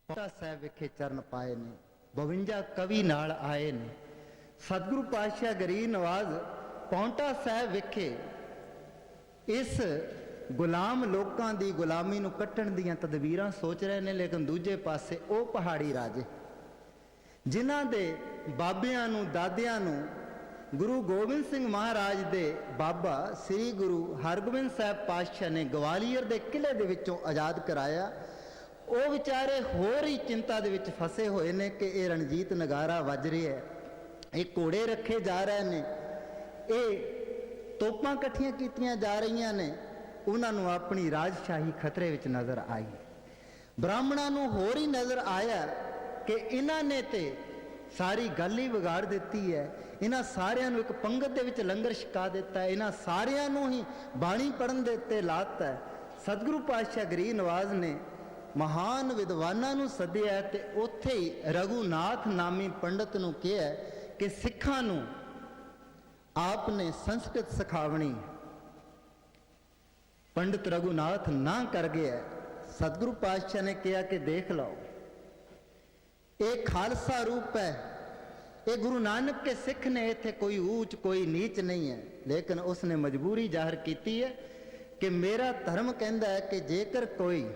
ਪਾਉਂਟਾ ਸਾਹਿਬ ਵਿਖੇ ਚਰਨ ਪਾਏ ਨੇ। 52 ਕਵੀ ਨਾਲ ਆਏ ਨੇ। ਸਤਿਗੁਰੂ ਪਾਤਸ਼ਾਹ ਗਰੀਬ ਨਵਾਜ਼ ਪਾਉਂਟਾ ਸਾਹਿਬ ਵਿਖੇ ਇਸ ਗੁਲਾਮ ਲੋਕਾਂ ਦੀ ਗੁਲਾਮੀ ਨੂੰ ਕੱਟਣ ਦੀਆਂ ਤਦਬੀਰਾਂ ਸੋਚ ਰਹੇ ਨੇ, ਲੇਕਿਨ ਦੂਜੇ ਪਾਸੇ ਉਹ ਪਹਾੜੀ ਰਾਜੇ ਜਿਨ੍ਹਾਂ ਦੇ ਬਾਬਿਆਂ ਨੂੰ ਦਾਦਿਆਂ ਨੂੰ ਗੁਰੂ ਗੋਬਿੰਦ ਸਿੰਘ ਮਹਾਰਾਜ ਦੇ ਬਾਬਾ ਸ੍ਰੀ ਗੁਰੂ ਹਰਗੋਬਿੰਦ ਸਾਹਿਬ ਪਾਤਸ਼ਾਹ ਨੇ ਗਵਾਲੀਅਰ ਦੇ ਕਿਲੇ ਦੇ ਵਿੱਚੋਂ ਆਜ਼ਾਦ ਕਰਾਇਆ, ਉਹ ਵਿਚਾਰੇ ਹੋਰ ਹੀ ਚਿੰਤਾ ਦੇ ਵਿੱਚ ਫਸੇ ਹੋਏ ਨੇ ਕਿ ਇਹ ਰਣਜੀਤ ਨਗਾਰਾ ਵੱਜ ਰਿਹਾ ਹੈ, ਇਹ ਘੋੜੇ ਰੱਖੇ ਜਾ ਰਹੇ ਨੇ, ਇਹ ਤੋਪਾਂ ਇਕੱਠੀਆਂ ਕੀਤੀਆਂ ਜਾ ਰਹੀਆਂ ਨੇ। ਉਹਨਾਂ ਨੂੰ ਆਪਣੀ ਰਾਜਸ਼ਾਹੀ ਖਤਰੇ ਵਿੱਚ ਨਜ਼ਰ ਆਈ। ਬ੍ਰਾਹਮਣਾਂ ਨੂੰ ਹੋਰ ਹੀ ਨਜ਼ਰ ਆਇਆ ਕਿ ਇਹਨਾਂ ਨੇ ਤੇ ਸਾਰੀ ਗੱਲ ਹੀ ਵਿਗਾੜ ਦਿੱਤੀ ਹੈ, ਇਹਨਾਂ ਸਾਰਿਆਂ ਨੂੰ ਇੱਕ ਪੰਗਤ ਦੇ ਵਿੱਚ ਲੰਗਰ ਛਕਾ ਦਿੱਤਾ ਹੈ, ਇਹਨਾਂ ਸਾਰਿਆਂ ਨੂੰ ਹੀ ਬਾਣੀ ਪੜ੍ਹਨ ਦੇ ਉੱਤੇ ਲਾਤਾ ਹੈ। ਸਤਿਗੁਰੂ ਪਾਤਸ਼ਾਹ ਗਰੀਬ ਨਵਾਜ਼ ਨੇ ਮਹਾਨ ਵਿਦਵਾਨਾਂ ਨੂੰ ਸੱਦਿਆ ਤੇ ਉੱਥੇ ਹੀ ਰਘੂਨਾਥ ਨਾਮੀ ਪੰਡਤ ਨੂੰ ਕਿਹਾ ਕਿ ਸਿੱਖਾਂ ਨੂੰ ਆਪ ਨੇ ਸੰਸਕ੍ਰਿਤ ਸਿਖਾਵਣੀ। ਪੰਡਤ ਰਘੂਨਾਥ ਨਾ ਕਰ ਗਿਆ। ਸਤਿਗੁਰੂ ਪਾਤਸ਼ਾਹ ਨੇ ਕਿਹਾ ਕਿ ਦੇਖ ਲਓ, ਇਹ ਖਾਲਸਾ ਰੂਪ ਹੈ, ਇਹ ਗੁਰੂ ਨਾਨਕ ਕੇ ਸਿੱਖ ਨੇ, ਇੱਥੇ ਕੋਈ ਊਚ ਕੋਈ ਨੀਚ ਨਹੀਂ ਹੈ। ਲੇਕਿਨ ਉਸਨੇ ਮਜਬੂਰੀ ਜ਼ਾਹਰ ਕੀਤੀ ਹੈ ਕਿ ਮੇਰਾ ਧਰਮ ਕਹਿੰਦਾ ਹੈ ਕਿ ਜੇਕਰ ਕੋਈ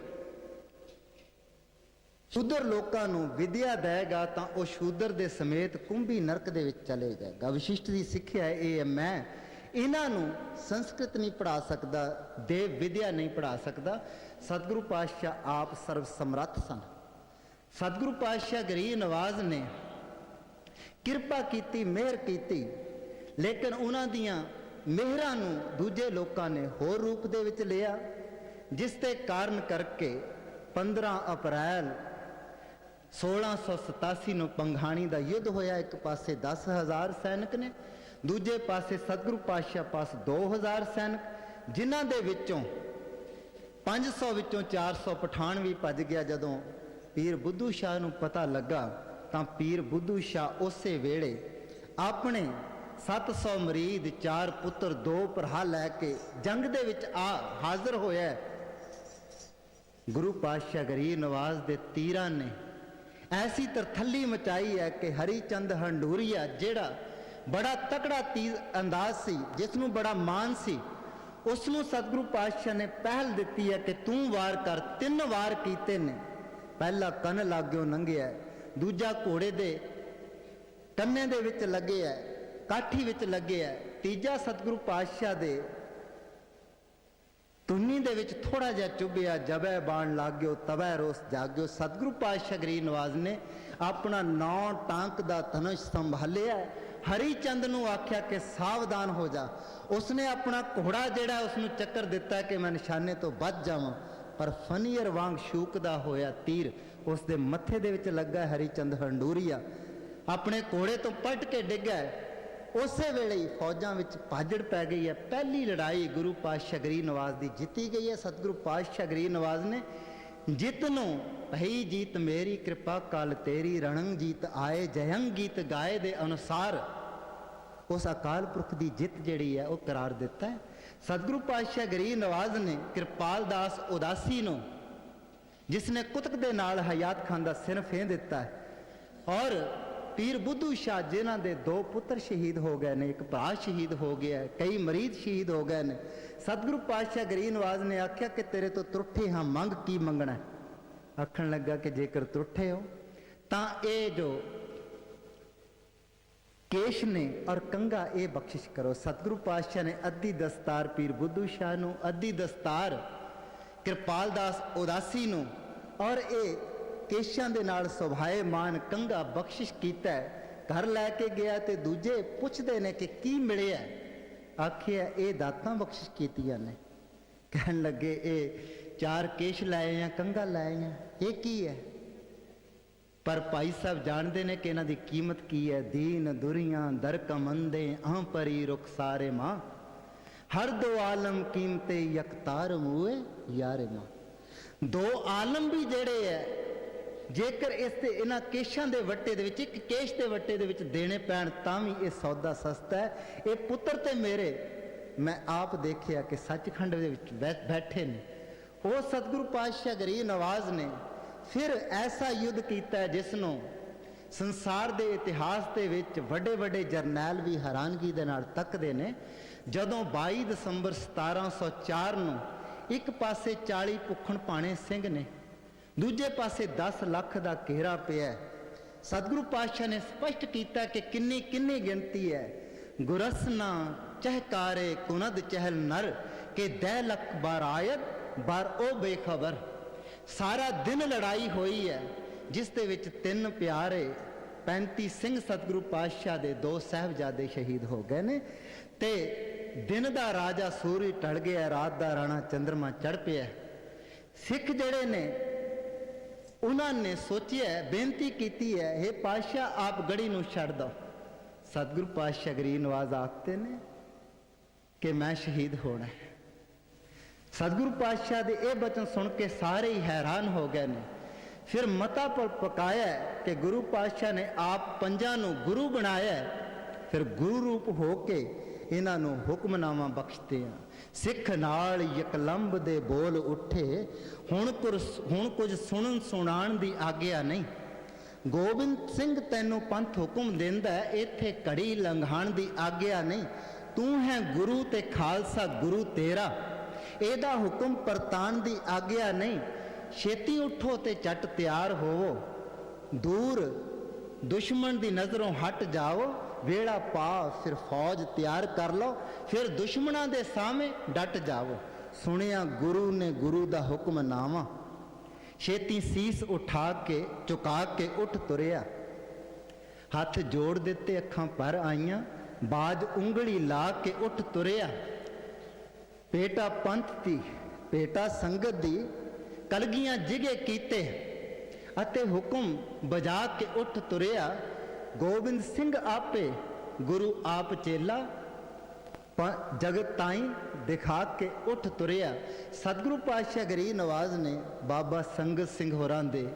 ਸ਼ੂਦਰ ਲੋਕਾਂ ਨੂੰ ਵਿਦਿਆ ਦੇਗਾ ਤਾਂ ਉਹ ਸ਼ੂਦਰ ਦੇ ਸਮੇਤ ਕੁੰਭੀ ਨਰਕ ਦੇ ਵਿੱਚ ਚਲੇ ਜਾਏਗਾ। ਵਿਸ਼ਿਸ਼ਟ ਦੀ ਸਿੱਖਿਆ ਇਹ ਹੈ, ਮੈਂ ਇਹਨਾਂ ਨੂੰ ਸੰਸਕ੍ਰਿਤ ਨਹੀਂ ਪੜ੍ਹਾ ਸਕਦਾ, ਦੇਵ ਵਿਦਿਆ ਨਹੀਂ ਪੜ੍ਹਾ ਸਕਦਾ। ਸਤਿਗੁਰੂ ਪਾਤਸ਼ਾਹ ਆਪ ਸਰਵ ਸਮਰੱਥ ਸਨ। ਸਤਿਗੁਰੂ ਪਾਤਸ਼ਾਹ ਗਰੀਬ ਨਵਾਜ਼ ਨੇ ਕਿਰਪਾ ਕੀਤੀ, ਮਿਹਰ ਕੀਤੀ, ਲੇਕਿਨ ਉਹਨਾਂ ਦੀਆਂ ਮਿਹਰਾਂ ਨੂੰ ਦੂਜੇ ਲੋਕਾਂ ਨੇ ਹੋਰ ਰੂਪ ਦੇ ਵਿੱਚ ਲਿਆ, ਜਿਸ ਦੇ ਕਾਰਨ ਕਰਕੇ 15 ਅਪ੍ਰੈਲ 1687 ਨੂੰ ਪੰਘਾਣੀ ਦਾ ਯੁੱਧ ਹੋਇਆ। ਇੱਕ ਪਾਸੇ 10,000 ਸੈਨਿਕ ਨੇ, ਦੂਜੇ ਪਾਸੇ ਸਤਿਗੁਰੂ ਪਾਤਸ਼ਾਹ ਪਾਸ 2,000 ਸੈਨਿਕ, ਜਿਨ੍ਹਾਂ ਦੇ ਵਿੱਚੋਂ 500 ਵਿੱਚੋਂ 400 ਪਠਾਨ ਵੀ ਭੱਜ ਗਿਆ। ਜਦੋਂ ਪੀਰ ਬੁੱਧੂ ਸ਼ਾਹ ਨੂੰ ਪਤਾ ਲੱਗਾ ਤਾਂ ਪੀਰ ਬੁੱਧੂ ਸ਼ਾਹ ਉਸੇ ਵੇਲੇ ਆਪਣੇ 700 ਮਰੀਦ, 4 ਪੁੱਤਰ, 2 ਭਰਾ ਲੈ ਕੇ ਜੰਗ ਦੇ ਵਿੱਚ ਹਾਜ਼ਰ ਹੋਇਆ। ਗੁਰੂ ਪਾਤਸ਼ਾਹ ਗਰੀਬ ਨਵਾਜ਼ ਦੇ ਤੀਰਾਂ ਨੇ ਐਸੀ ਤਰਥੱਲੀ ਮਚਾਈ ਹੈ ਕਿ ਹਰੀ ਚੰਦ ਹੰਡੂਰੀਆ, ਜਿਹੜਾ ਬੜਾ ਤਕੜਾ ਤੀਰ ਅੰਦਾਜ਼ ਸੀ, ਜਿਸ ਨੂੰ ਬੜਾ ਮਾਣ ਸੀ, ਉਸ ਨੂੰ ਸਤਿਗੁਰੂ ਪਾਤਸ਼ਾਹ ਨੇ ਪਹਿਲ ਦਿੱਤੀ ਹੈ ਕਿ ਤੂੰ ਵਾਰ ਕਰ। 3 ਵਾਰ ਕੀਤੇ ਨੇ। ਪਹਿਲਾ ਕੰਨ ਲਾਗਿਓ ਲੰਘਿਆ, ਦੂਜਾ ਘੋੜੇ ਦੇ ਕੰਨੇ ਦੇ ਵਿੱਚ ਲੱਗਿਆ, ਕਾਠੀ ਵਿੱਚ ਲੱਗਿਆ, ਤੀਜਾ ਸਤਿਗੁਰੂ ਪਾਤਸ਼ਾਹ ਦੇ ਤੁੰਨੀ ਦੇ ਵਿੱਚ ਥੋੜਾ ਜਿਹਾ ਚੁੱਭਿਆ, ਜਬੈ ਬਾਣ ਲਾਗਿਓ ਤਬੈ ਰੋਸ ਜਾਗਿਓ। ਸਤਿਗੁਰੂ ਪਾਤਸ਼ਾਹ ਗਰੀਬ ਨਵਾਜ਼ ਨੇ ਆਪਣਾ 9 ਟਾਂਕ ਦਾ ਧਨੁਸ਼ ਸੰਭਾਲਿਆ। ਹਰੀ ਚੰਦ ਨੂੰ ਆਖਿਆ ਕਿ ਸਾਵਧਾਨ ਹੋ ਜਾ। ਉਸਨੇ ਆਪਣਾ ਘੋੜਾ ਜਿਹੜਾ ਉਸਨੂੰ ਚੱਕਰ ਦਿੱਤਾ ਕਿ ਮੈਂ ਨਿਸ਼ਾਨੇ ਤੋਂ ਬਚ ਜਾਵਾਂ, ਪਰ ਫਨੀਅਰ ਵਾਂਗ ਸ਼ੂਕਦਾ ਹੋਇਆ ਤੀਰ ਉਸ ਦੇ ਮੱਥੇ ਦੇ ਵਿੱਚ ਲੱਗਾ। ਹਰੀ ਚੰਦ ਹੰਡੂਰੀਆ ਆਪਣੇ ਘੋੜੇ ਤੋਂ ਪਲਟ ਕੇ ਡਿੱਗਾ। ਉਸੇ ਵੇਲੇ ਹੀ ਫੌਜਾਂ ਵਿੱਚ ਭਾਜੜ ਪੈ ਗਈ ਹੈ। ਪਹਿਲੀ ਲੜਾਈ ਗੁਰੂ ਪਾਤਸ਼ਾਹ ਗਰੀਬ ਨਵਾਜ਼ ਦੀ ਜਿੱਤੀ ਗਈ ਹੈ। ਸਤਿਗੁਰੂ ਪਾਤਸ਼ਾਹ ਗਰੀਬ ਨਵਾਜ਼ ਨੇ ਜਿੱਤ ਨੂੰ ਭਈ ਜੀਤ ਮੇਰੀ ਕਿਰਪਾ ਕਾਲ ਤੇਰੀ, ਰਣੰਗ ਜੀਤ ਆਏ ਜਯੰਗ ਗੀਤ ਗਾਏ ਦੇ ਅਨੁਸਾਰ ਉਸ ਅਕਾਲ ਪੁਰਖ ਦੀ ਜਿੱਤ ਜਿਹੜੀ ਹੈ ਉਹ ਕਰਾਰ ਦਿੱਤਾ ਹੈ। ਸਤਿਗੁਰੂ ਪਾਤਸ਼ਾਹ ਗਰੀਬ ਨਵਾਜ਼ ਨੇ ਕਿਰਪਾਲ ਦਾਸ ਉਦਾਸੀ ਨੂੰ, ਜਿਸ ਨੇ ਕੁਤਕ ਦੇ ਨਾਲ ਹਯਾਤ ਖਾਨ ਦਾ ਸਿਰ ਫੇਂ ਦਿੱਤਾ ਹੈ, ਔਰ ਪੀਰ ਬੁੱਧੂ ਸ਼ਾਹ ਜਿਨ੍ਹਾਂ ਦੇ 2 ਪੁੱਤਰ ਸ਼ਹੀਦ ਹੋ ਗਏ ਨੇ, ਇੱਕ ਭਰਾ ਸ਼ਹੀਦ ਹੋ ਗਿਆ, ਕਈ ਮਰੀਦ ਸ਼ਹੀਦ ਹੋ ਗਏ ਨੇ। ਸਤਿਗੁਰੂ ਪਾਤਸ਼ਾਹ ਗਰੀਬ ਨਵਾਜ਼ ਨੇ ਆਖਿਆ ਕਿ ਤੇਰੇ ਤੋਂ ਤਰੁੱਠੇ ਹਾਂ, ਮੰਗ ਕੀ ਮੰਗਣਾ? ਆਖਣ ਲੱਗਾ ਕਿ ਜੇਕਰ ਤਰੁੱਠੇ ਹੋ ਤਾਂ ਇਹ ਜੋ ਕੇਸ਼ ਨੇ ਔਰ ਕੰਗਾ ਇਹ ਬਖਸ਼ਿਸ਼ ਕਰੋ। ਸਤਿਗੁਰੂ ਪਾਤਸ਼ਾਹ ਨੇ ਅੱਧੀ ਦਸਤਾਰ ਪੀਰ ਬੁੱਧੂ ਸ਼ਾਹ ਨੂੰ, ਅੱਧੀ ਦਸਤਾਰ ਕਿਰਪਾਲ ਦਾਸ ਉਦਾਸੀ ਨੂੰ, ਔਰ ਇਹ ਕੇਸ਼ਾਂ ਦੇ ਨਾਲ ਸੁਭਾਏਮਾਨ ਕੰਗਾ ਬਖਸ਼ਿਸ਼ ਕੀਤਾ। ਘਰ ਲੈ ਕੇ ਗਿਆ ਤੇ ਦੂਜੇ ਪੁੱਛਦੇ ਨੇ ਕਿ ਕੀ ਮਿਲਿਆ? ਆਖਿਆ ਇਹ ਦਾਤਾਂ ਬਖਸ਼ਿਸ਼ ਕੀਤੀਆਂ ਨੇ। ਕਹਿਣ ਲੱਗੇ ਇਹ 4 ਕੇਸ਼ ਲਾਏ ਆ, ਕੰਗਾ ਲਾਏ ਆ, ਇਹ ਕੀ ਹੈ? ਪਰ ਭਾਈ ਸਾਹਿਬ ਜਾਣਦੇ ਨੇ ਕਿ ਇਹਨਾਂ ਦੀ ਕੀਮਤ ਕੀ ਹੈ। ਦੀਨ ਦੁਰੀਆਂ ਦਰ ਕਮੰਦੇ ਆਹ ਪਰੀ ਰੁਖਸਾਰੇ ਮਾਂ, ਹਰ 2 ਆਲਮ ਕੀਮਤੇ ਯਕਤਾਰ ਮੂਏ ਯਾਰੇ ਮਾਂ। 2 ਆਲਮ ਵੀ ਜਿਹੜੇ ਹੈ, ਜੇਕਰ ਇਸ ਤੇ ਇਹਨਾਂ ਕੇਸ਼ਾਂ ਦੇ ਵੱਟੇ ਦੇ ਵਿੱਚ, ਇੱਕ ਕੇਸ਼ ਦੇ ਵੱਟੇ ਦੇ ਵਿੱਚ ਦੇਣੇ ਪੈਣ ਤਾਂ ਵੀ ਇਹ ਸੌਦਾ ਸਸਤਾ ਹੈ। ਇਹ ਪੁੱਤਰ ਤੇ ਮੇਰੇ ਮੈਂ ਆਪ ਦੇਖਿਆ ਕਿ ਸੱਚਖੰਡ ਦੇ ਵਿੱਚ ਬੈਠੇ ਨੇ। ਉਹ ਸਤਿਗੁਰੂ ਪਾਤਸ਼ਾਹ ਗਰੀਬ ਨਵਾਜ਼ ਨੇ ਫਿਰ ਐਸਾ ਯੁੱਧ ਕੀਤਾ ਜਿਸ ਨੂੰ ਸੰਸਾਰ ਦੇ ਇਤਿਹਾਸ ਦੇ ਵਿੱਚ ਵੱਡੇ ਵੱਡੇ ਜਰਨੈਲ ਵੀ ਹੈਰਾਨਗੀ ਦੇ ਨਾਲ ਤੱਕਦੇ ਨੇ। ਜਦੋਂ 22 ਦਸੰਬਰ 1704 ਨੂੰ ਇੱਕ ਪਾਸੇ 40 ਭੁੱਖਣ ਭਾਣੇ ਸਿੰਘ ਨੇ, ਦੂਜੇ ਪਾਸੇ 10 ਲੱਖ ਦਾ ਘੇਰਾ ਪਿਆ, ਸਤਿਗੁਰੂ ਪਾਤਸ਼ਾਹ ਨੇ ਸਪਸ਼ਟ ਕੀਤਾ ਕਿ ਕਿੰਨੀ ਕਿੰਨੀ ਗਿਣਤੀ ਹੈ। ਗੁਰਸਨਾ ਚਹਕਾਰੇ ਕੁਨਦ ਚਹਿਲ ਨਰ ਕਿ ਦੈ ਲੱਖ ਬਾਰ ਆਇਤ ਬਾਰ ਉਹ ਬੇਖਬਰ। ਸਾਰਾ ਦਿਨ ਲੜਾਈ ਹੋਈ ਹੈ ਜਿਸ ਦੇ ਵਿੱਚ 3 ਪਿਆਰੇ 35 ਸਿੰਘ ਸਤਿਗੁਰੂ ਪਾਤਸ਼ਾਹ ਦੇ 2 ਸਾਹਿਬਜ਼ਾਦੇ ਸ਼ਹੀਦ ਹੋ ਗਏ ਨੇ। ਤੇ ਦਿਨ ਦਾ ਰਾਜਾ ਸੂਰਜ ਢਲ ਗਿਆ, ਰਾਤ ਦਾ ਰਾਣਾ ਚੰਦਰਮਾ ਚੜ ਪਿਆ। ਸਿੱਖ ਜਿਹੜੇ ਨੇ ਉਹਨਾਂ ਨੇ ਸੋਚਿਆ, ਬੇਨਤੀ ਕੀਤੀ ਹੈ, ਇਹ ਪਾਤਸ਼ਾਹ ਆਪ ਗੜੀ ਨੂੰ ਛੱਡ ਦਿਓ। ਸਤਿਗੁਰੂ ਪਾਤਸ਼ਾਹ ਗਰੀਬ ਨਵਾਜ਼ ਆਖਦੇ ਨੇ ਕਿ ਮੈਂ ਸ਼ਹੀਦ ਹੋਣਾ। ਸਤਿਗੁਰੂ ਪਾਤਸ਼ਾਹ ਦੇ ਇਹ ਬਚਨ ਸੁਣ ਕੇ ਸਾਰੇ ਹੀ ਹੈਰਾਨ ਹੋ ਗਏ ਨੇ। ਫਿਰ ਮਤਾ ਪਕਾਇਆ ਕਿ ਗੁਰੂ ਪਾਤਸ਼ਾਹ ਨੇ ਆਪ 5 ਨੂੰ ਗੁਰੂ ਬਣਾਇਆ। ਫਿਰ ਗੁਰੂ ਰੂਪ ਹੋ ਕੇ ਇਹਨਾਂ ਨੂੰ ਹੁਕਮਨਾਮਾ ਬਖਸ਼ਦੇ ਆ। ਸਿੱਖ ਨਾਲ ਯਕਲੰਬ ਦੇ ਬੋਲ ਉੱਠੇ, ਹੁਣ ਕੁਝ ਸੁਣਨ ਸੁਣਾਉਣ ਦੀ ਆਗਿਆ ਨਹੀਂ। ਗੋਬਿੰਦ ਸਿੰਘ ਤੈਨੂੰ ਪੰਥ ਹੁਕਮ ਦਿੰਦਾ, ਇੱਥੇ ਘੜੀ ਲੰਘਾਉਣ ਦੀ ਆਗਿਆ ਨਹੀਂ। ਤੂੰ ਹੈ ਗੁਰੂ ਤੇ ਖਾਲਸਾ ਗੁਰੂ ਤੇਰਾ, ਇਹਦਾ ਹੁਕਮ ਪਰਤਾਣ ਦੀ ਆਗਿਆ ਨਹੀਂ। ਛੇਤੀ ਉੱਠੋ ਤੇ ਝਟ ਤਿਆਰ ਹੋਵੋ, ਦੂਰ ਦੁਸ਼ਮਣ ਦੀ ਨਜ਼ਰੋਂ ਹਟ ਜਾਓ। ਵੇੜਾ ਪਾ ਫਿਰ ਫੌਜ ਤਿਆਰ ਕਰ ਲਓ, ਫਿਰ ਦੁਸ਼ਮਣਾਂ ਦੇ ਸਾਹਮਣੇ ਡਟ ਜਾਵੋ। ਸੁਣਿਆ ਗੁਰੂ ਨੇ ਗੁਰੂ ਦਾ ਹੁਕਮਨਾਮਾ, ਛੇਤੀ ਸੀਸ ਉਠਾ ਕੇ ਝੁਕਾ ਕੇ ਉੱਠ ਤੁਰਿਆ। ਹੱਥ ਜੋੜ ਦਿੱਤੇ, ਅੱਖਾਂ ਭਰ ਆਈਆਂ, ਬਾਜ ਉਂਗਲੀ ਲਾ ਕੇ ਉੱਠ ਤੁਰਿਆ। ਪੇਟਾ ਪੰਥ ਦੀ, ਪੇਟਾ ਸੰਗਤ ਦੀ, ਕਲਗੀਆਂ ਜਿਗੇ ਕੀਤੇ ਅਤੇ ਹੁਕਮ ਬਜਾ ਕੇ ਉੱਠ ਤੁਰਿਆ। ਗੋਬਿੰਦ ਸਿੰਘ ਆਪੇ ਗੁਰੂ ਆਪ ਚੇਲਾ, ਜਗਤ ਤਾਈ ਦਿਖਾ ਕੇ ਉੱਠ ਤੁਰਿਆ। ਸਤਿਗੁਰੂ ਪਾਤਸ਼ਾਹ ਗਰੀਬ ਨਵਾਜ਼ ਨੇ ਬਾਬਾ ਸੰਗਤ ਸਿੰਘ ਹੋਰਾਂ ਦੇ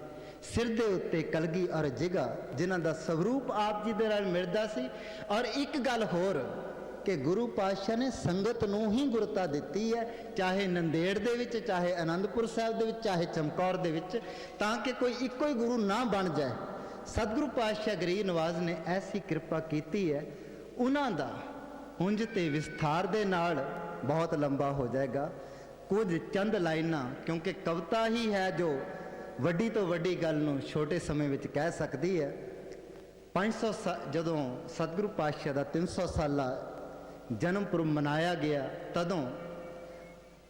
ਸਿਰ ਦੇ ਉੱਤੇ ਕਲਗੀ ਔਰ ਜਿਗਾ, ਜਿਨ੍ਹਾਂ ਦਾ ਸਵਰੂਪ ਆਪ ਜੀ ਦੇ ਨਾਲ ਮਿਲਦਾ ਸੀ। ਔਰ ਇੱਕ ਗੱਲ ਹੋਰ ਕਿ ਗੁਰੂ ਪਾਤਸ਼ਾਹ ਨੇ ਸੰਗਤ ਨੂੰ ਹੀ ਗੁਰਤਾ ਦਿੱਤੀ ਹੈ, ਚਾਹੇ ਨੰਦੇੜ ਦੇ ਵਿੱਚ, ਚਾਹੇ ਅਨੰਦਪੁਰ ਸਾਹਿਬ ਦੇ ਵਿੱਚ, ਚਾਹੇ ਚਮਕੌਰ ਦੇ ਵਿੱਚ, ਤਾਂ ਕਿ ਕੋਈ ਇੱਕੋ ਹੀ ਗੁਰੂ ਨਾ ਬਣ ਜਾਏ। ਸਤਿਗੁਰੂ ਪਾਤਸ਼ਾਹ ਗਰੀਬ ਨਵਾਜ਼ ਨੇ ਐਸੀ ਕਿਰਪਾ ਕੀਤੀ ਹੈ। ਉਹਨਾਂ ਦਾ ਉਂਝ ਤੇ ਵਿਸਥਾਰ ਦੇ ਨਾਲ ਬਹੁਤ ਲੰਬਾ ਹੋ ਜਾਏਗਾ। ਕੁਝ ਚੰਦ ਲਾਈਨਾਂ, ਕਿਉਂਕਿ ਕਵਿਤਾ ਹੀ ਹੈ ਜੋ ਵੱਡੀ ਤੋਂ ਵੱਡੀ ਗੱਲ ਨੂੰ ਛੋਟੇ ਸਮੇਂ ਵਿੱਚ ਕਹਿ ਸਕਦੀ ਹੈ। 500 ਜਦੋਂ ਸਤਿਗੁਰੂ ਪਾਤਸ਼ਾਹ ਦਾ 300 ਸਾਲਾ ਜਨਮ ਪੁਰਬ ਮਨਾਇਆ ਗਿਆ, ਤਦੋਂ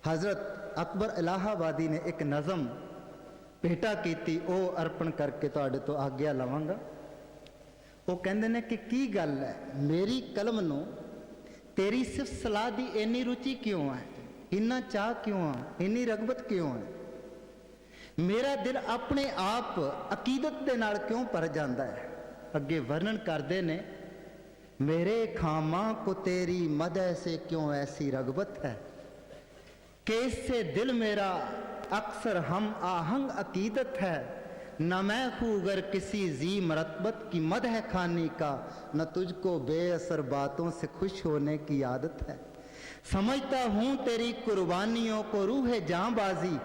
ਹਜ਼ਰਤ ਅਕਬਰ ਇਲਾਹਾਬਾਦੀ ਨੇ ਇੱਕ ਨਜ਼ਮ ਭੇਟਾ ਕੀਤੀ, ਉਹ ਅਰਪਣ ਕਰਕੇ ਤੁਹਾਡੇ ਤੋਂ ਆਗਿਆ ਲਵਾਂਗਾ। ਉਹ ਕਹਿੰਦੇ ਨੇ ਕਿ ਕੀ ਗੱਲ ਹੈ, ਮੇਰੀ ਕਲਮ ਨੂੰ ਤੇਰੀ ਸਿਫਤ ਸਲਾਹ ਦੀ ਇੰਨੀ ਰੁਚੀ ਕਿਉਂ ਹੈ, ਇੰਨਾ ਚਾਹ ਕਿਉਂ ਹੈ, ਇੰਨੀ ਰਗਬਤ ਕਿਉਂ ਹੈ? ਮੇਰਾ ਦਿਲ ਆਪਣੇ ਆਪ ਅਕੀਦਤ ਦੇ ਨਾਲ ਕਿਉਂ ਭਰ ਜਾਂਦਾ ਹੈ? ਅੱਗੇ ਵਰਣਨ ਕਰਦੇ ਨੇ, मेरे खामा को तेरी मदह से क्यों ऐसी रगबत है कि इससे दिल मेरा अक्सर हम आहंग अकीदत है। न मैं खूगर किसी जी मरतबत की मदह खानी का, न तुझको बेअसर बातों से खुश होने की आदत है। समझता हूँ तेरी कुर्बानियों को रूह जांबाजी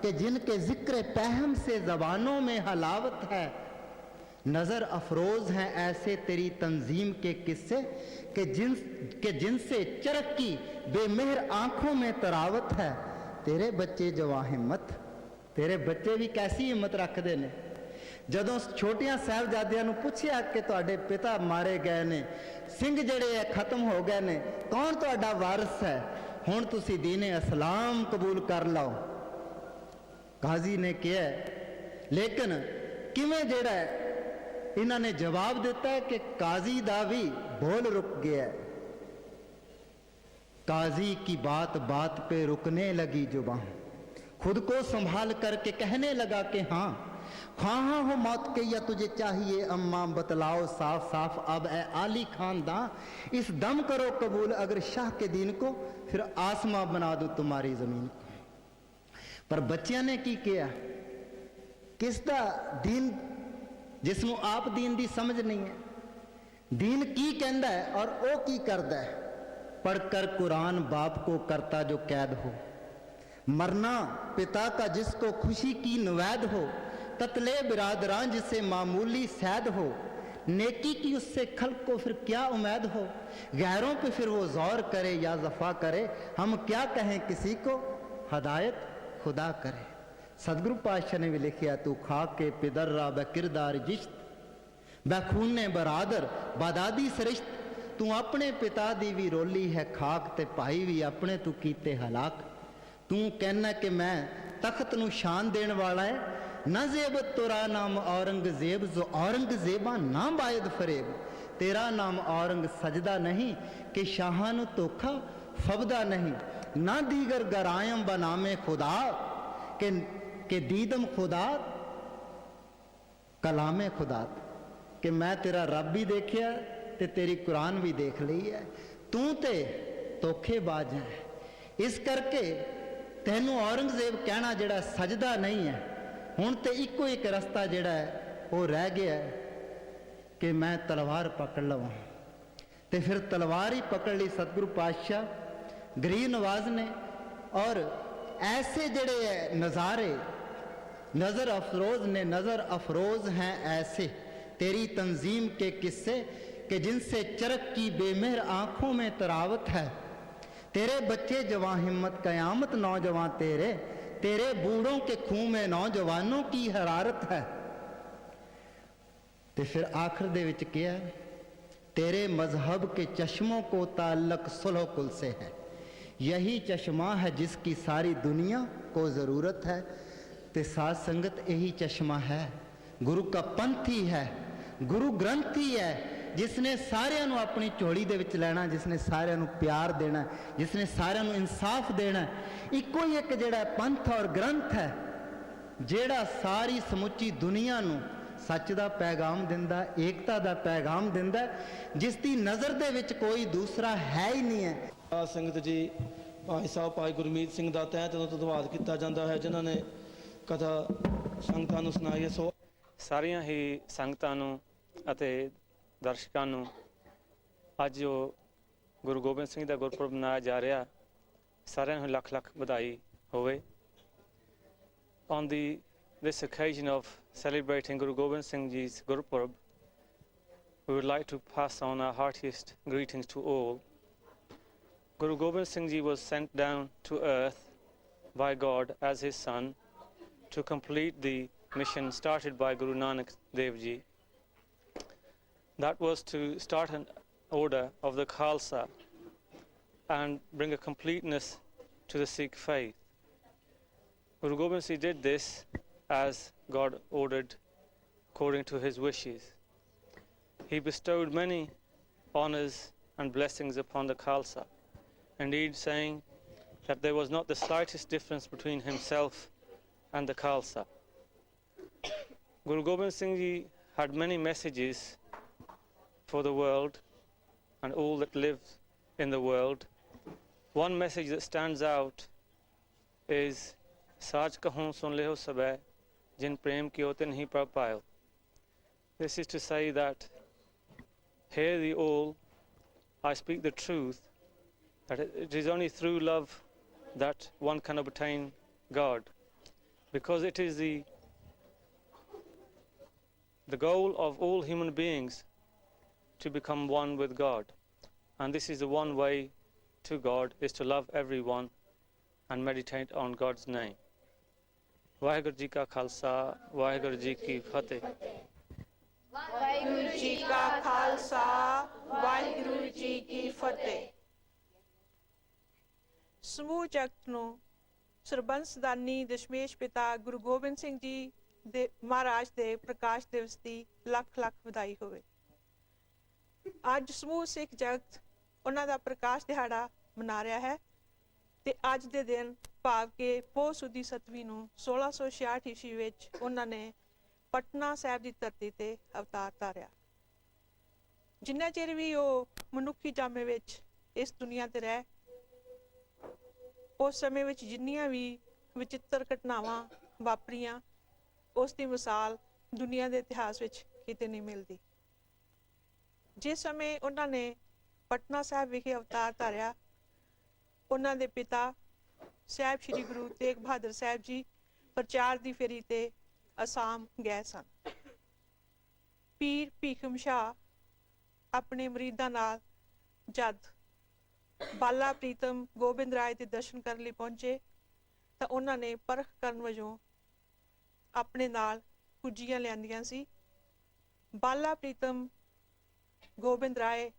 कि जिनके जिक्र पहम से ज़बानों में हलावत है। नज़र अफरोज़ हैं ऐसे तेरी तंजीम के किस्से कि जिनसे चरक की बेमेहर आँखों में तरावत है। तेरे बच्चे जवा हिम्मत, तेरे बच्चे भी कैसी हिम्मत रखते ने। ਜਦੋਂ ਛੋਟੀਆਂ ਸਾਹਿਬਜ਼ਾਦਿਆਂ ਨੂੰ ਪੁੱਛਿਆ ਕਿ ਤੁਹਾਡੇ ਪਿਤਾ ਮਾਰੇ ਗਏ ਨੇ, ਸਿੰਘ ਜਿਹੜੇ ਹੈ ਖਤਮ ਹੋ ਗਏ ਨੇ, ਕੌਣ ਤੁਹਾਡਾ ਵਾਰਿਸ ਹੈ, ਹੁਣ ਤੁਸੀਂ ਦੀਨ ਇਸਲਾਮ ਕਬੂਲ ਕਰ ਲਓ। ਕਾਜ਼ੀ ਨੇ ਕਿਹਾ, ਲੇਕਿਨ ਕਿਵੇਂ ਜਿਹੜਾ ਇਹਨਾਂ ਨੇ ਜਵਾਬ ਦਿੱਤਾ ਕਿ ਕਾਜ਼ੀ ਦਾ ਵੀ ਬੋਲ ਰੁਕ ਗਿਆ। काजी की बात बात पे रुकने लगी जुबां, खुद को संभाल करके कहने लगा कि हाँ ख्वाहा हो मौत के या तुझे चाहिए अम्मा, बतलाओ साफ साफ अब ए आली खानदां, इस दम करो कबूल अगर शाह के दीन को, फिर आसमां बना दूं तुम्हारी जमीन को। पर बच्चियां ने की किया, किस दा दीन जिसनों आप दीन दी समझ नहीं है, दीन की कहता है और वो की करता है। पढ़कर कुरान बाप को करता जो कैद हो, मरना पिता का जिसको खुशी की नवैद हो, ततले बिरादरां जिसे मामूली सैद हो, नेकी की उससे खल्क को फिर क्या उम्मीद हो। गैरों पे फिर वो गौर करे या जफा करे, हम क्या कहें किसी को, हदायत खुदा करे। सतगुरु पातशाह ने भी लिखिया, तू खा के पिदर्रा ब किरदार जिश्त, बखूने बरादर बादादी सरिश्त। तू अपने पिता दी भी रोली है खाक, ते भाई भी अपने तू कीते हलाक। तू कहना कि मैं तख्त नू शान देने वाला है, न जेब तुरा नाम औरंगजेब, जो औरंगजेबा ना बायद फरेब। तेरा नाम औरंग सजदा नहीं, कि शाहां नू धोखा फबदा नहीं। ना दीगर गरायम बनामे खुदा, के दीदम खुदा कलामे खुदा। कि मैं तेरा रब भी देखिया ते तेरी कुरान भी देख ली है, तू ते धोखेबाज है। इस करके तैनू औरंगजेब कहना जिहड़ा सजदा नहीं है। हुण ते इको एक रस्ता जिहड़ा है वो रह गया है कि मैं तलवार पकड़ लवां। ते फिर तलवार ही पकड़ ली सतगुरु पातशाह गरीब नवाज ने। और ऐसे जिहड़े नज़ारे नज़र अफरोज ने, नज़र अफरोज हैं ऐसे तेरी तंजीम के किस्से, कि जिनसे चरक की बेमेहर आंखों में तरावत है। तेरे बच्चे जवां हिम्मत कयामत नौजवान तेरे, तेरे बूढ़ों के खून में नौजवानों की हरारत है। तो फिर आखिर दे विच क्या, तेरे मजहब के चश्मों को ताल्लुक सुलह कुल से है। यही चश्मा है जिसकी सारी दुनिया को ज़रूरत है। ते साध संगत यही चश्मा है, गुरु का पंथ ही है, गुरु ग्रंथ ही है, जिसने सारिਆਂ ਨੂੰ अपनी झोली ਦੇ ਵਿੱਚ ਲੈਣਾ, जिसने सारिਆਂ ਨੂੰ प्यार देना, जिसने सारिਆਂ ਨੂੰ इंसाफ देना। इको ही एक ਜਿਹੜਾ पंथ और ग्रंथ है ਜਿਹੜਾ सारी समुची दुनिया ਨੂੰ सच ਦਾ पैगाम ਦਿੰਦਾ, एकता ਦਾ पैगाम ਦਿੰਦਾ, जिस दी नज़र ਦੇ ਵਿੱਚ कोई दूसरा है ही नहीं है। संगत जी, भाई साहब भाई गुरमीत सिंह ਦਾ ਤਹਿ ਦਿਲੋਂ ਧੰਨਵਾਦ ਕੀਤਾ ਜਾਂਦਾ ਹੈ, ਜਿਨ੍ਹਾਂ ਨੇ ਕਥਾ ਸੰਗਤਾਂ ਨੂੰ ਸੁਣਾਈ ਹੈ। ਸੋ ਸਾਰੀਆਂ ਹੀ ਸੰਗਤਾਂ ਨੂੰ ਅਤੇ ਦਰਸ਼ਕਾਂ ਨੂੰ ਅੱਜ ਜੋ ਗੁਰੂ ਗੋਬਿੰਦ ਸਿੰਘ ਦਾ ਗੁਰਪੁਰਬ ਮਨਾਇਆ ਜਾ ਰਿਹਾ, ਸਾਰਿਆਂ ਨੂੰ ਲੱਖ ਲੱਖ ਵਧਾਈ ਹੋਵੇ। On this occasion of celebrating Guru Gobind Singh Ji's Gurpurab, we would like to pass on our heartiest greetings to all. Guru Gobind Singh Ji was sent down to earth by God as his son to complete the mission started by Guru Nanak Dev Ji. That was to start an order of the Khalsa and bring a completeness to the Sikh faith. Guru Gobind Singh did this as God ordered according to his wishes. He bestowed many honors and blessings upon the Khalsa, indeed saying that there was not the slightest difference between himself and the Khalsa. Guru Gobind Singh Ji had many messages for the world and all that live in the world. One message that stands out is Saaj kahun sun leho sabay, jin prem kiyo tin hi par payo. This is to say that, hear ye all, I speak the truth, that it is only through love that one can obtain God, because it is the goal of all human beings to become one with God, and this is the one way to God, is to love everyone and meditate on God's name. Waheguru ji ਕਾ ਖਾਲਸਾ, ਵਾਹਿਗੁਰੂ ਜੀ ਕੀ ਫਤਿਹ। ਵਾਹਿਗੁਰੂ ਜੀ ਕਾ ਖਾਲਸਾ, ਵਾਹਿਗੁਰੂ ਜੀ ਕੀ ਫਤਿਹ। ਸਮੂਹ ਜਗਤ ਨੂੰ ਸਰਬੰਸਦਾਨੀ ਦਸ਼ਮੇਸ਼ ਪਿਤਾ ਗੁਰੂ ਗੋਬਿੰਦ ਸਿੰਘ ਜੀ ਦੇ ਮਹਾਰਾਜ ਦੇ ਪ੍ਰਕਾਸ਼ ਦਿਵਸ ਦੀ ਲੱਖ ਲੱਖ ਵਧਾਈ ਹੋਵੇ। ਅੱਜ ਸਮੂਹ ਸਿੱਖ ਜਗਤ ਉਹਨਾਂ ਦਾ ਪ੍ਰਕਾਸ਼ ਦਿਹਾੜਾ ਮਨਾ ਰਿਹਾ ਹੈ ਤੇ ਅੱਜ ਦੇ ਦਿਨ ਭਾਵ ਕਿ ਪੋਹ ਸੁਦੀ 7ਵੀਂ ਨੂੰ 1666 ਈਸਵੀ ਵਿੱਚ ਉਹਨਾਂ ਨੇ ਪਟਨਾ ਸਾਹਿਬ ਦੀ ਧਰਤੀ ਤੇ ਅਵਤਾਰ ਧਾਰਿਆ। ਜਿੰਨਾ ਚਿਰ ਵੀ ਉਹ ਮਨੁੱਖੀ ਜਾਮੇ ਵਿੱਚ ਇਸ ਦੁਨੀਆ ਤੇ ਰਹਿ, ਉਸ ਸਮੇਂ ਵਿੱਚ ਜਿੰਨੀਆਂ ਵੀ ਵਿਚਿੱਤਰ ਘਟਨਾਵਾਂ ਵਾਪਰੀਆਂ, ਉਸ ਦੀ ਮਿਸਾਲ ਦੁਨੀਆ ਦੇ ਇਤਿਹਾਸ ਵਿੱਚ ਕਿਤੇ ਨਹੀਂ ਮਿਲਦੀ। ਜਿਸ ਸਮੇਂ ਉਹਨਾਂ ਨੇ ਪਟਨਾ ਸਾਹਿਬ ਵਿਖੇ ਅਵਤਾਰ ਧਾਰਿਆ, ਉਹਨਾਂ ਦੇ ਪਿਤਾ ਸਾਹਿਬ ਸ਼੍ਰੀ ਗੁਰੂ ਤੇਗ ਬਹਾਦਰ ਸਾਹਿਬ ਜੀ ਪ੍ਰਚਾਰ ਦੀ ਫੇਰੀ ਤੇ ਅਸਾਮ ਗਏ ਸਨ। ਪੀਰ ਭੀਖਮ ਸ਼ਾਹ ਆਪਣੇ ਮੁਰੀਦਾਂ ਨਾਲ ਜਦ ਬਾਲਾ ਪ੍ਰੀਤਮ ਗੋਬਿੰਦ ਰਾਏ ਦੇ ਦਰਸ਼ਨ ਕਰਨ ਲਈ ਪਹੁੰਚੇ ਤਾਂ ਉਹਨਾਂ ਨੇ ਪਰਖ ਕਰਨ ਵਜੋਂ ਆਪਣੇ ਨਾਲ ਕੁੱਜੀਆਂ ਲਿਆਂਦੀਆਂ ਸੀ। ਬਾਲਾ ਪ੍ਰੀਤਮ ਗੋਬਿੰਦ ਰਾਏ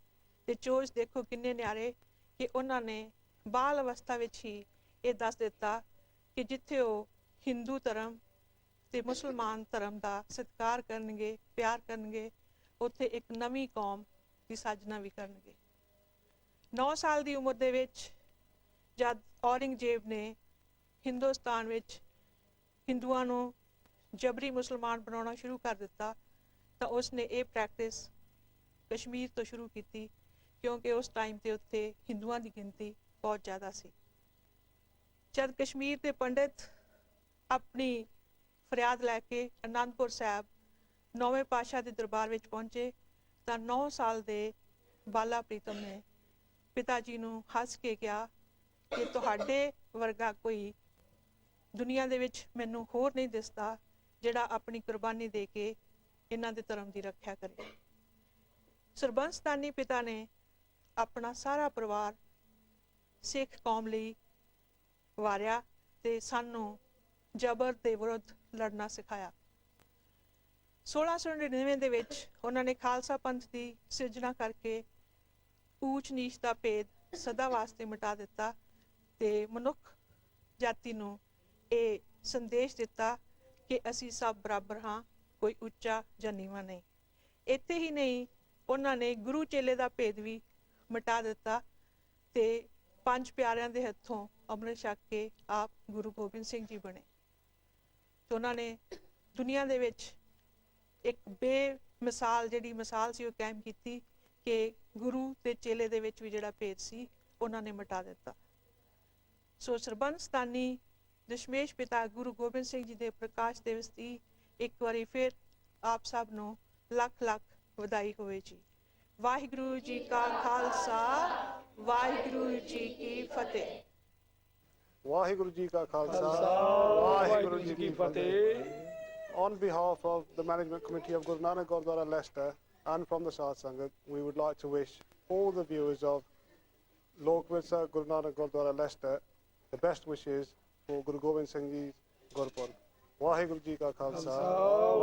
ਦੇ ਚੋਜ ਦੇਖੋ ਕਿੰਨੇ ਨਿਆਰੇ ਕਿ ਉਹਨਾਂ ਨੇ ਬਾਲ ਅਵਸਥਾ ਵਿੱਚ ਹੀ ਇਹ ਦੱਸ ਦਿੱਤਾ ਕਿ ਜਿੱਥੇ ਉਹ ਹਿੰਦੂ ਧਰਮ ਤੇ ਮੁਸਲਮਾਨ ਧਰਮ ਦਾ ਸਤਿਕਾਰ ਕਰਨਗੇ, ਪਿਆਰ ਕਰਨਗੇ, ਉੱਥੇ ਇੱਕ ਨਵੀਂ ਕੌਮ ਦੀ ਸਾਜਨਾ ਵੀ ਕਰਨਗੇ। 9 ਸਾਲ ਦੀ ਉਮਰ ਦੇ ਵਿੱਚ ਜਦ ਔਰੰਗਜ਼ੇਬ ਨੇ ਹਿੰਦੁਸਤਾਨ ਵਿੱਚ ਹਿੰਦੂਆਂ ਨੂੰ ਜਬਰੀ ਮੁਸਲਮਾਨ ਬਣਾਉਣਾ ਸ਼ੁਰੂ ਕਰ ਦਿੱਤਾ ਤਾਂ ਉਸਨੇ ਇਹ ਪ੍ਰੈਕਟਿਸ ਕਸ਼ਮੀਰ ਤੋਂ ਸ਼ੁਰੂ ਕੀਤੀ, ਕਿਉਂਕਿ ਉਸ ਟਾਈਮ ਤੇ ਉੱਥੇ ਹਿੰਦੂਆਂ ਦੀ ਗਿਣਤੀ ਬਹੁਤ ਜ਼ਿਆਦਾ ਸੀ। ਜਦ ਕਸ਼ਮੀਰ ਦੇ ਪੰਡਿਤ ਆਪਣੀ ਫਰਿਆਦ ਲੈ ਕੇ ਅਨੰਦਪੁਰ ਸਾਹਿਬ 9ਵੇਂ ਪਾਤਸ਼ਾਹ ਦੇ ਦਰਬਾਰ ਵਿੱਚ ਪਹੁੰਚੇ ਤਾਂ 9 ਸਾਲ ਦੇ ਬਾਲਾ ਪ੍ਰੀਤਮ ਨੇ ਪਿਤਾ ਜੀ ਨੂੰ ਹੱਸ ਕੇ ਕਿਹਾ ਕਿ ਤੁਹਾਡੇ ਵਰਗਾ ਕੋਈ ਦੁਨੀਆ ਦੇ ਵਿੱਚ ਮੈਨੂੰ ਹੋਰ ਨਹੀਂ ਦਿਸਦਾ ਜਿਹੜਾ ਆਪਣੀ ਕੁਰਬਾਨੀ ਦੇ ਕੇ ਇਹਨਾਂ ਦੇ ਧਰਮ ਦੀ ਰੱਖਿਆ ਕਰੇ। ਸਰਬੰਸਦਾਨੀ ਪਿਤਾ ਨੇ ਆਪਣਾ ਸਾਰਾ ਪਰਿਵਾਰ ਸਿੱਖ ਕੌਮ ਲਈ ਵਾਰਿਆ ਤੇ ਸਾਨੂੰ ਜਬਰ ਦੇ ਵਿਰੁੱਧ ਲੜਨਾ ਸਿਖਾਇਆ। 1699 ਦੇ ਵਿੱਚ ਉਹਨਾਂ ਨੇ ਖਾਲਸਾ ਪੰਥ ਦੀ ਸਿਰਜਣਾ ਕਰਕੇ ਊਚ ਨੀਚ ਦਾ ਭੇਦ ਸਦਾ ਵਾਸਤੇ ਮਿਟਾ ਦਿੱਤਾ ਤੇ ਮਨੁੱਖ ਜਾਤੀ ਨੂੰ ਇਹ ਸੰਦੇਸ਼ ਦਿੱਤਾ ਕਿ ਅਸੀਂ ਸਭ ਬਰਾਬਰ ਹਾਂ, ਕੋਈ ਉੱਚਾ ਜਾਂ ਨੀਵਾਂ ਨਹੀਂ। ਇੱਥੇ ਹੀ ਨਹੀਂ, ਉਹਨਾਂ ਨੇ ਗੁਰੂ ਚੇਲੇ ਦਾ ਭੇਦ ਵੀ ਮਿਟਾ ਦਿੱਤਾ ਤੇ 5 ਪਿਆਰਿਆਂ ਦੇ ਹੱਥੋਂ ਅੰਮ੍ਰਿਤ ਛਕ ਕੇ ਆਪ ਗੁਰੂ ਗੋਬਿੰਦ ਸਿੰਘ ਜੀ ਬਣੇ। ਤੇ ਉਹਨਾਂ ਨੇ ਦੁਨੀਆ ਦੇ ਵਿੱਚ ਇੱਕ ਬੇਮਿਸਾਲ ਜਿਹੜੀ ਮਿਸਾਲ ਸੀ ਉਹ ਕਾਇਮ ਕੀਤੀ ਕਿ ਗੁਰੂ ਤੇ ਚੇਲੇ ਦੇ ਵਿੱਚ ਵੀ ਜਿਹੜਾ ਭੇਦ ਸੀ ਉਹਨਾਂ ਨੇ ਮਿਟਾ ਦਿੱਤਾ। ਸੋ ਸਰਬੰਸਦਾਨੀ ਦਸ਼ਮੇਸ਼ ਪਿਤਾ ਗੁਰੂ ਗੋਬਿੰਦ ਸਿੰਘ ਜੀ ਦੇ ਪ੍ਰਕਾਸ਼ ਦਿਵਸ ਦੀ ਇੱਕ ਵਾਰੀ ਫਿਰ ਆਪ ਸਭ ਨੂੰ ਲੱਖ ਲੱਖ ਵਧਾਈ ਹੋਵੇ ਜੀ। ਵਾਹਿਗੁਰੂ ਜੀ ਕਾ ਖਾਲਸਾ, ਵਾਹਿਗੁਰੂ ਜੀ ਕੀ ਫਤਿਹ। ਵਾਹਿਗੁਰੂ ਜੀ ਕਾ ਖਾਲਸਾ, ਵਾਹਿਗੁਰੂ ਜੀ ਕੀ ਫਤਿਹ। On behalf of the Management Committee of Guru Nanak Gurdwara Leicester and from the Sath Sangat, we would like to wish all the viewers of Lok Virsar Guru Nanak Gurdwara Leicester the best wishes for Guru Gobind Singh Ji's Gurpurab. Vaheguru Ji Ka Khalsa,